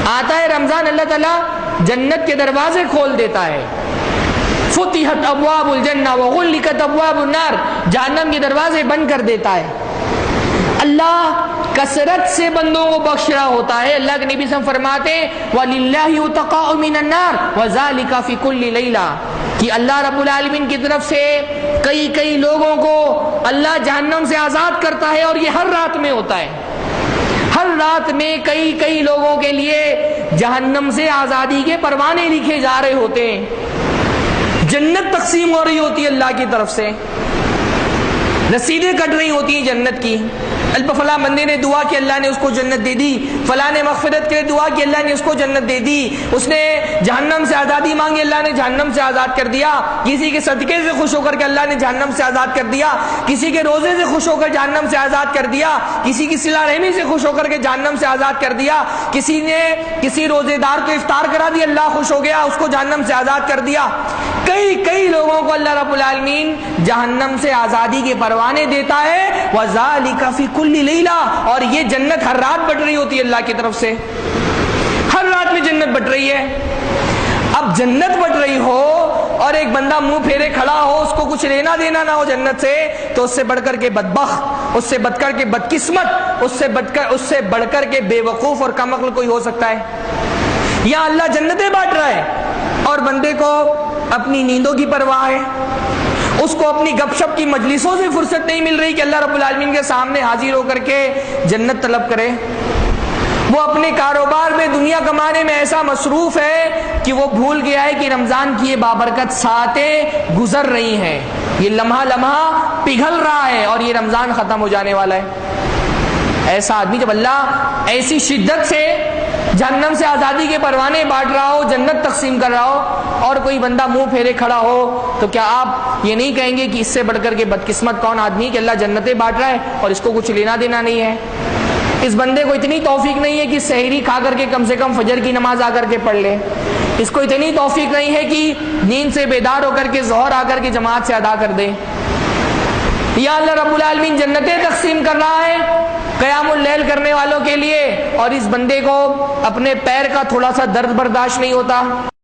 آتا ہے رمضان، اللہ تعالیٰ جنت کے دروازے کھول دیتا ہے، فتحت ابواب الجنہ وغلقت ابواب النار، جہنم کے دروازے بند کر دیتا ہے۔ اللہ کثرت سے بندوں کو بخش رہا ہوتا ہے۔ اللہ کے نبی صلی اللہ علیہ وسلم فرماتے وَلِلَّهِ عُتَقَاءُ مِنَ النَّارِ وَذَلِكَ فِي كُلِّ لَيْلَةٍ، کہ اللہ رب العالمین کی طرف سے کئی لوگوں کو اللہ جہنم سے آزاد کرتا ہے، اور یہ ہر رات میں ہوتا ہے۔ ہر رات میں کئی لوگوں کے لیے جہنم سے آزادی کے پروانے لکھے جا رہے ہوتے ہیں، جنت تقسیم ہو رہی ہوتی ہے اللہ کی طرف سے، رسیدیں کٹ رہی ہوتی ہیں جنت کی۔ فلاں بندے نے دعا کی اللہ نے اس کو جنت دے دی، فلاں نے مغفرت کے لیے دعا کی اللہ نے اس کو جنت دے دی، اس نے جہنم سے آزادی مانگی اللہ نے جہنم سے آزاد کر دیا، کسی کے صدقے سے خوش ہو کر کے اللہ نے جہنم سے آزاد کر دیا، کسی کے روزے سے خوش ہو کر جہنم سے آزاد کر دیا، کسی کی صلہ رحمی سے خوش ہو کر کے جہنم سے آزاد کر دیا، کسی نے کسی روزے دار کو افطار کرا دیا اللہ خوش ہو گیا اس کو جہنم سے آزاد کر دیا۔ کئی لوگوں کو اللہ رب العالمین جہنم سے آزادی کے پروانے دیتا ہے، وَذَلِكَ فِي كُلِّ لَيْلَةٍ، اور یہ جنت ہر رات بٹ رہی ہوتی ہے اللہ کی طرف سے، ہر رات میں جنت بٹ رہی ہے۔ اب جنت بٹ رہی ہو اور ایک بندہ منہ پھیرے کھڑا ہو، اس کو کچھ لینا دینا نہ ہو جنت سے، تو اس سے بڑھ کر کے بدبخت، اس سے بڑھ کر کے بدقسمت، اس سے بڑھ کر کے بے وقوف اور کم عقل کوئی ہو سکتا ہے؟ یا اللہ جنتیں بانٹ رہا ہے اور بندے کو اپنی نیندوں کی پرواہ ہے، اس کو اپنی گپ شپ کی مجلسوں سے فرصت نہیں مل رہی کہ اللہ رب العالمین کے سامنے حاضر ہو کر کے جنت طلب کرے۔ وہ اپنے کاروبار میں دنیا کمانے میں ایسا مصروف ہے کہ وہ بھول گیا ہے کہ رمضان کی یہ بابرکت ساعتیں گزر رہی ہیں، یہ لمحہ پگھل رہا ہے اور یہ رمضان ختم ہو جانے والا ہے۔ ایسا آدمی جب اللہ ایسی شدت سے جہنم سے آزادی کے پروانے بانٹ رہا ہو، جنت تقسیم کر رہا ہو، اور کوئی بندہ منہ پھیرے کھڑا ہو، تو کیا آپ یہ نہیں کہیں گے کہ اس سے بڑھ کر کے بدقسمت کون آدمی کہ اللہ جنتیں بانٹ رہا ہے اور اس کو کچھ لینا دینا نہیں ہے؟ اس بندے کو اتنی توفیق نہیں ہے کہ سحری کھا کر کے کم سے کم فجر کی نماز آ کر کے پڑھ لے، اس کو اتنی توفیق نہیں ہے کہ نیند سے بیدار ہو کر کے ظہر آ کر کے جماعت سے ادا کر دے۔ یا اللہ رب العالمین جنتیں تقسیم کر رہا ہے قیام اللیل کرنے والوں کے لیے، اور اس بندے کو اپنے پیر کا تھوڑا سا درد برداشت نہیں ہوتا۔